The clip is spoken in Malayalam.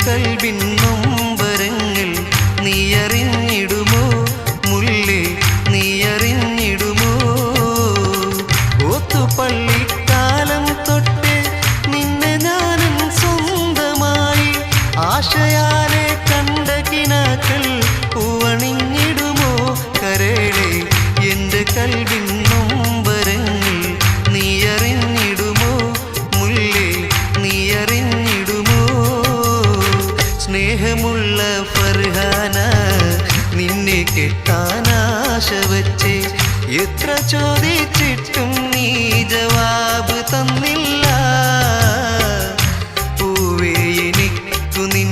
കൽവിൻ നൊമ്പരങ്ങൾ നീ അറിഞ്ഞിടുമോ മുല്ലേ, നീ അറിഞ്ഞിടുമോ? ഓത്തുപള്ളിക്കാലം തൊട്ട് നിന്നെ ഞാനും സ്വന്തമായി ആശയാലെ കണ്ട കിനാക്കൾ പൂവണിഞ്ഞിടുമോ കരളെ? എൻ്റെ കൽവിൻ നൊമ്പരങ്ങൾ നീ അറിഞ്ഞിടുമോ മുല്ലേ, നീ അറിഞ്ഞിടുമോ? സ്നേഹമുള്ള ഫർഹാന നിന്നെ കെട്ടാനാശ വച്ചേ, എത്ര ചോദിച്ചിട്ടും നീ ജവാബ് തന്നില്ല.